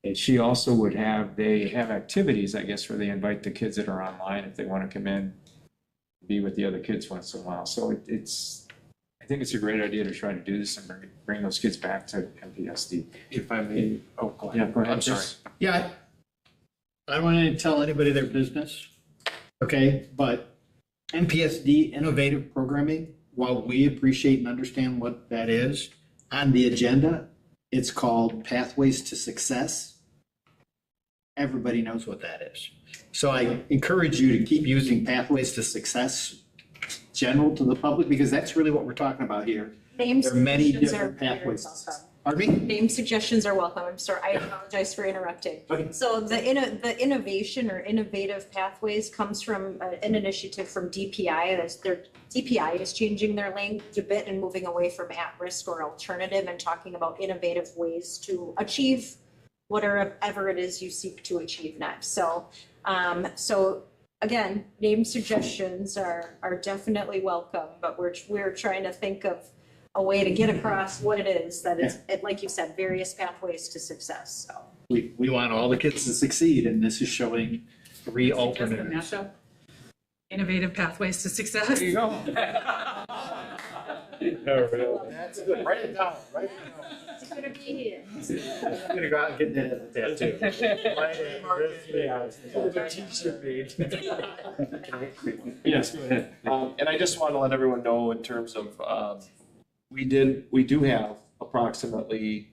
And she also would they have activities, I guess, where they invite the kids that are online if they want to come in, be with the other kids once in a while. So I think it's a great idea to try to do this and bring those kids back to MPSD. If I may, Oh, go ahead. Go ahead. I'm sorry. Yeah, I don't want to tell anybody their business, okay? But NPSD innovative programming, while we appreciate and understand what that is, on the agenda, it's called Pathways to Success. Everybody knows what that is. So I encourage you to keep using Pathways to Success general to the public, because that's really what we're talking about here. Name There are many suggestions different are very pathways. welcome. Pardon me? Name suggestions are welcome. I'm sorry, I apologize for interrupting. Okay. So the innovation or innovative pathways comes from an initiative from DPI. DPI is changing their language a bit and moving away from at-risk or alternative and talking about innovative ways to achieve whatever it is you seek to achieve next. So again, name suggestions are definitely welcome, but we're trying to think of a way to get across what it is that is, like you said, various pathways to success, so. We want all the kids to succeed, and this is showing 3 Just a alternatives. mashup. Innovative pathways to success. There you go. That's good. Write it down. Write it down. It's gonna be here. I'm gonna go out and get that tattoo. Yes, go ahead. And I just want to let everyone know in terms of, we do have approximately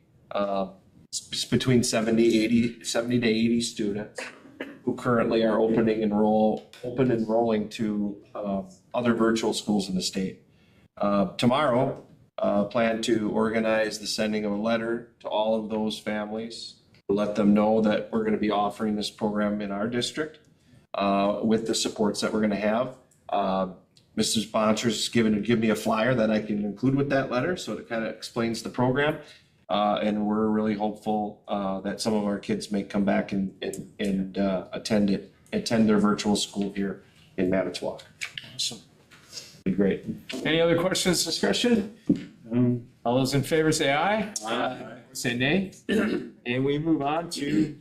between 70 to 80 students who currently are open enrolling to other virtual schools in the state. Tomorrow, plan to organize the sending of a letter to all of those families to let them know that we're going to be offering this program in our district with the supports that we're going to have. Mr. Sponsors give me a flyer that I can include with that letter, so it kind of explains the program. And we're really hopeful that some of our kids may come back and attend their virtual school here in Manitowoc. Awesome. Be great. Any other questions, discussion? All those in favor say aye. Aye. Say nay. And we move on to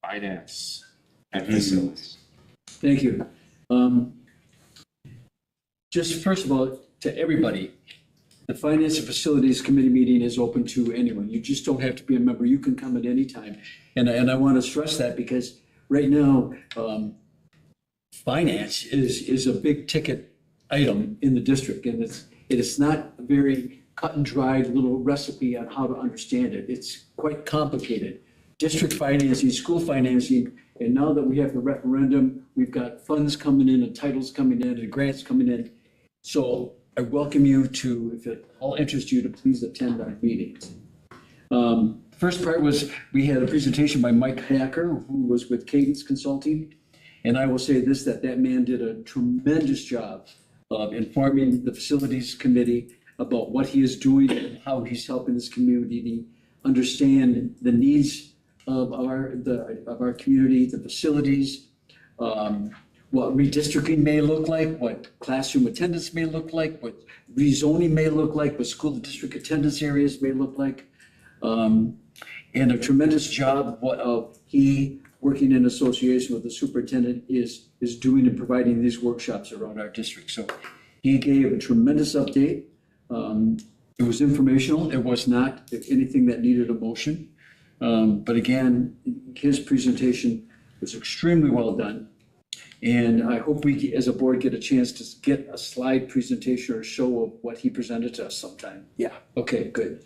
finance and facilities. Thank you. Just first of all, to everybody, the Finance and Facilities Committee meeting is open to anyone. You just don't have to be a member. You can come at any time. And I want to stress that because right now, finance is a big ticket item in the district. And it is not a very cut and dried little recipe on how to understand it. It's quite complicated. District financing, school financing, and now that we have the referendum, we've got funds coming in and titles coming in and grants coming in. So I welcome you to, if it all interests you, to please attend our meetings. The first part was, we had a presentation by Mike Hacker, who was with Cadence Consulting. And I will say this, that man did a tremendous job of informing the Facilities Committee about what he is doing and how he's helping this community understand the needs of our community, the facilities, what redistricting may look like, what classroom attendance may look like, what rezoning may look like, what school district attendance areas may look like. And a tremendous job of he, working in association with the superintendent, is doing and providing these workshops around our district. So he gave a tremendous update. It was informational. It was not anything that needed a motion. But again, his presentation was extremely well done. And I hope we, as a board, get a chance to get a slide presentation or show of what he presented to us sometime. Yeah. Okay, good.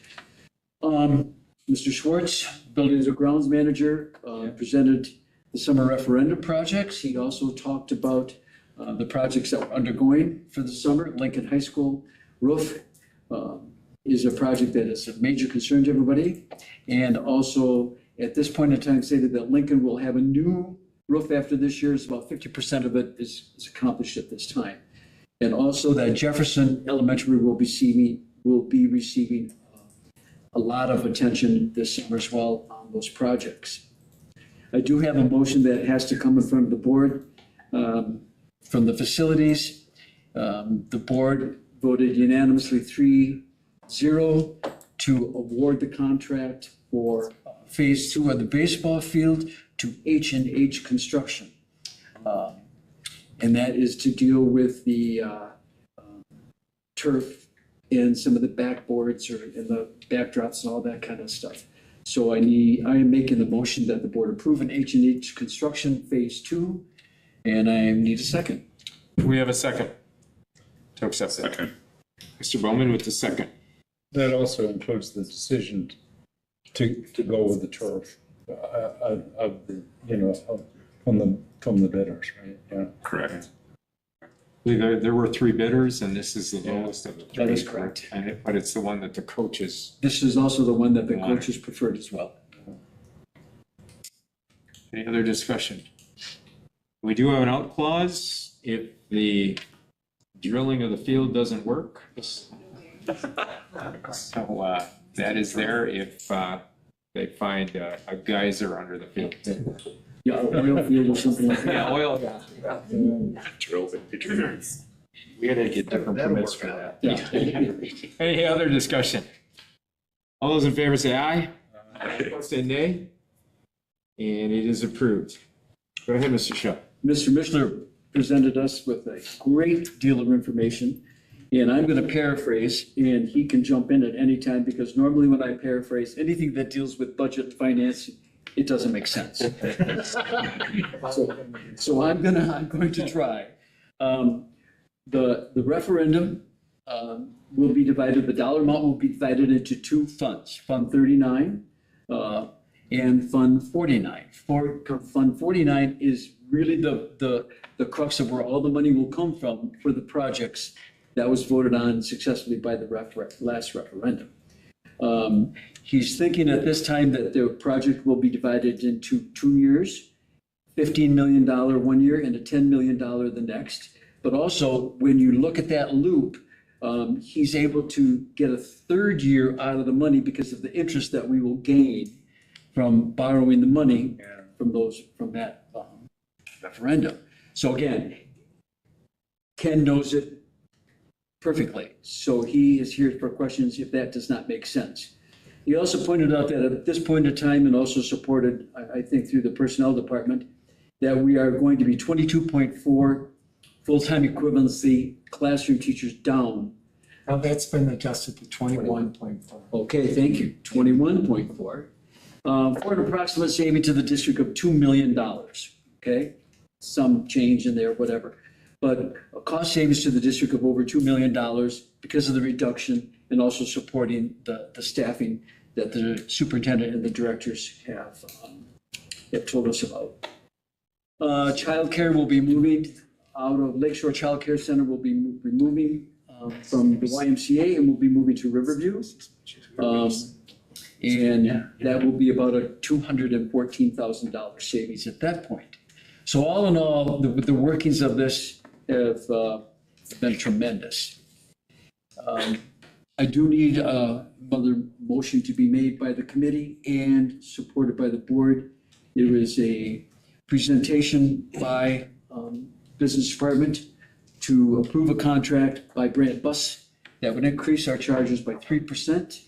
Mr. Schwartz, Buildings and Grounds Manager, presented the summer referendum projects. He also talked about the projects that we're undergoing for the summer. Lincoln High School roof is a project that is of major concern to everybody. And also, at this point in time, stated that Lincoln will have a new roof after this year. It's about 50% of it is accomplished at this time. And also that Jefferson Elementary will be receiving a lot of attention this summer as well on those projects. I do have a motion that has to come in front of the board from the facilities. The board voted unanimously 3-0 to award the contract for Phase 2 of the baseball field to H&H Construction. And that is to deal with the turf and some of the backboards or in the backdrops and all that kind of stuff. So I am making the motion that the board approve an H&H Construction Phase 2, and I need a second. We have a second to accept that. Second. Mr. Bowman with the second. That also includes the decision to go with the turf of the, from the bidders, right? Yeah. Correct. There were 3 bidders, and this is the lowest of the 3. That is correct. But it's the one that the coaches. This is also the one that the coaches preferred as well. Any other discussion? We do have an out clause if the drilling of the field doesn't work. So that is there if they find a geyser under the field. Yeah, oil field or something like that. Yeah, oil. Drill it. We gotta get different That'll permits work for out. that. Yeah. Any other discussion? All those in favor say aye. Opposed say nay. And it is approved. Go ahead, Mr. Shaw. Mr. Mishler presented us with a great deal of information, and I'm going to paraphrase, and he can jump in at any time, because normally when I paraphrase anything that deals with budget and finance, it doesn't make sense. So I'm going to try. The referendum will be divided, the dollar amount will be divided into 2 funds, Fund 39 and Fund 49. Fund 49 is really the crux of where all the money will come from for the projects that was voted on successfully by the last referendum. He's thinking at this time that the project will be divided into 2 years, $15 million one year and a $10 million the next. But also, when you look at that loop, he's able to get a 3rd year out of the money because of the interest that we will gain from borrowing the money from that referendum. So again, Ken knows it perfectly. So he is here for questions if that does not make sense. He also pointed out that at this point in time, and also supported, I think through the personnel department, that we are going to be 22.4 full-time equivalency classroom teachers down. Now that's been adjusted to 21.4. Okay, thank you, 21.4. For an approximate saving to the district of $2 million, okay? Some change in there, whatever. But a cost savings to the district of over $2 million because of the reduction and also supporting the staffing that the superintendent and the directors have told us about. Childcare will be moving out of Lakeshore Child Care Center, will be removing from the YMCA and will be moving to Riverview. And that will be about a $214,000 savings at that point. So all in all, the workings of this have been tremendous. I do need another motion to be made by the committee and supported by the board. There is a presentation by Business Department to approve a contract by Brant Bus that would increase our charges by 3%.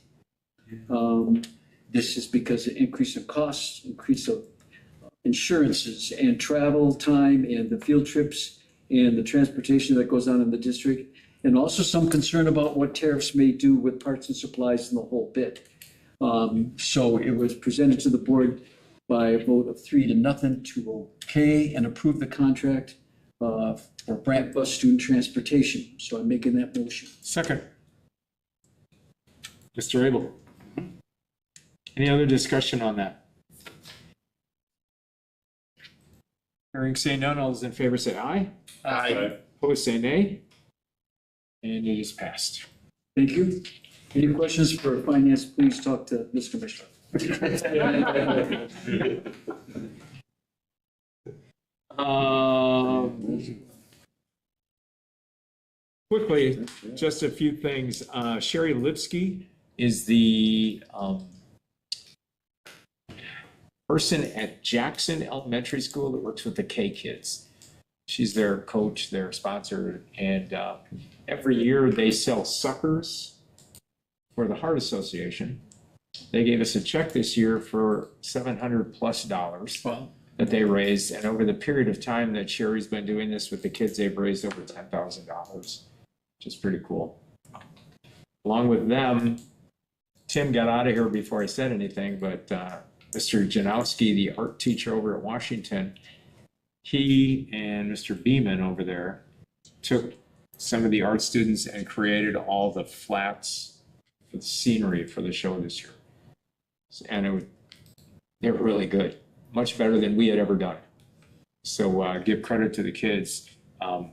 This is because of increase in costs, increase of insurances and travel time and the field trips and the transportation that goes on in the district, and also some concern about what tariffs may do with parts and supplies and the whole bit. So it was presented to the board by a vote of 3-0 to okay and approve the contract for Brant Bus student transportation. So I'm making that motion. Second. Mr. Abel. Any other discussion on that? Hearing say none, all those in favor say aye. Aye. Opposed say nay. And it is passed. Thank you. Any questions for finance, please talk to Ms. Commissioner. quickly, just a few things. Sherry Lipsky is the person at Jackson Elementary School that works with the K kids. She's their coach, their sponsor, and every year they sell suckers for the Heart Association. They gave us a check this year for $700+ that they raised, and over the period of time that Sherry's been doing this with the kids, they've raised over $10,000, which is pretty cool. Along with them, Tim got out of here before I said anything, but Mr. Janowski, the art teacher over at Washington, he and Mr. Beeman over there took some of the art students and created all the flats for the scenery for the show this year. And they were really good, much better than we had ever done. So give credit to the kids. And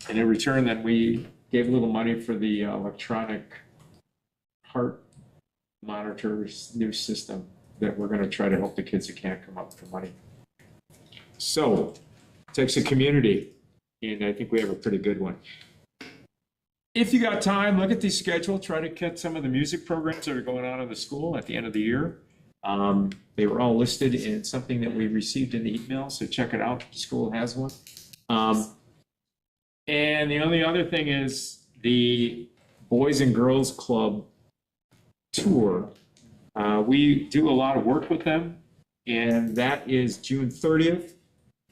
in return, then we gave a little money for the electronic heart monitors new system that we're going to try to help the kids that can't come up for money. So it takes a community, and I think we have a pretty good one. If you got time, look at the schedule, try to catch some of the music programs that are going on in the school at the end of the year. They were all listed in something that we received in the email, so check it out. The school has one. And the only other thing is the Boys and Girls Club tour. We do a lot of work with them, and that is June 30th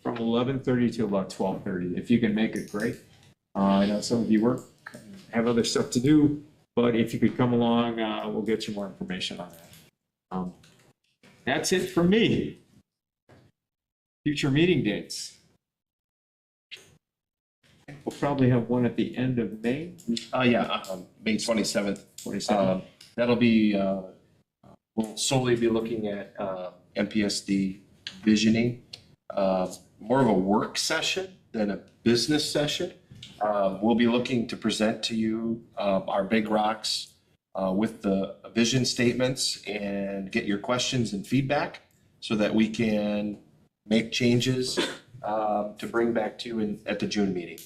from 11:30 to about 12:30. If you can make it, great. I know some of you have other stuff to do, but if you could come along, we'll get you more information on that. That's it for me. Future meeting dates. We'll probably have one at the end of May. May 27th. That'll be, we'll solely be looking at MPSD visioning, more of a work session than a business session. We'll be looking to present to you our big rocks with the vision statements and get your questions and feedback so that we can make changes to bring back to you at the June meeting.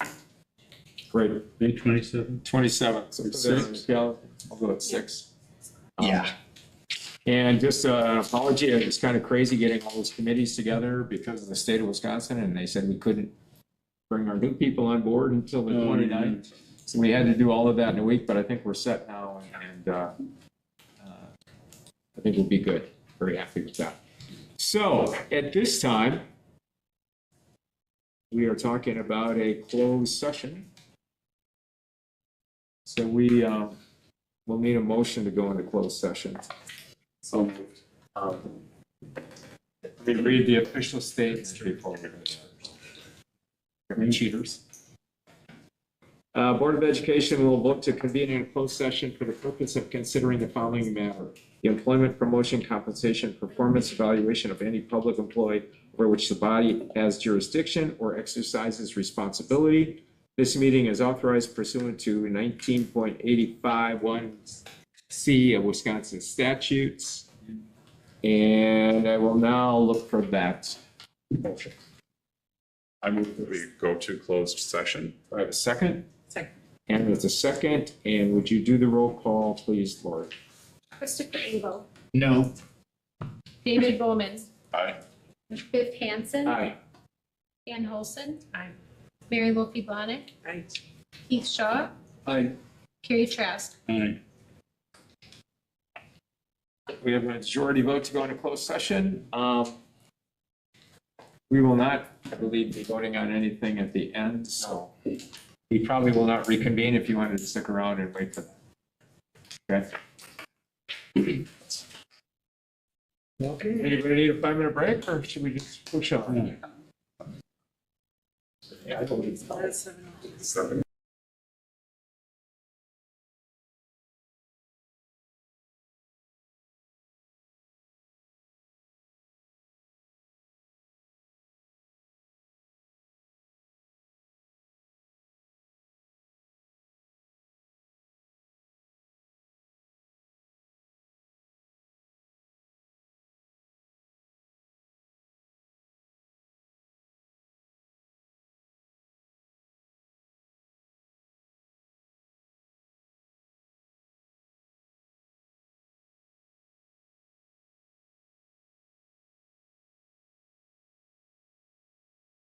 Great. May 27th? 27th. I'll go at 6. Yeah. And just an apology, it was kind of crazy getting all those committees together because of the state of Wisconsin, and they said we couldn't bring our new people on board until the 29th. So we had to do all of that in a week, but I think we're set now, and I think we'll be good. Very happy with that. So at this time, we are talking about a closed session. So we will need a motion to go into closed session. So let me read the official statement before we cheaters. Board of Education will vote to convene in a closed session for the purpose of considering the following matter: the employment, promotion, compensation, performance evaluation of any public employee over which the body has jurisdiction or exercises responsibility. This meeting is authorized pursuant to 19.851C of Wisconsin statutes. And I will now look for that motion. I move that we go to closed session. Do I have a second? Second. And with a second, and would you do the roll call, please, Lori? Christopher Abel, No. David Bowman, Aye. Biff Hansen, Aye. Ann Holson, Aye. Mary Lofi Blahnik, Aye. Keith Shaw, Aye. Carrie Trask. Aye. We have a majority vote to go into closed session. We will not, I believe, be voting on anything at the end, so we probably will not reconvene if you wanted to stick around and wait for that. Okay? Anybody need a 5-minute break, or should we just push on? Yeah. Yeah, I believe so. 7.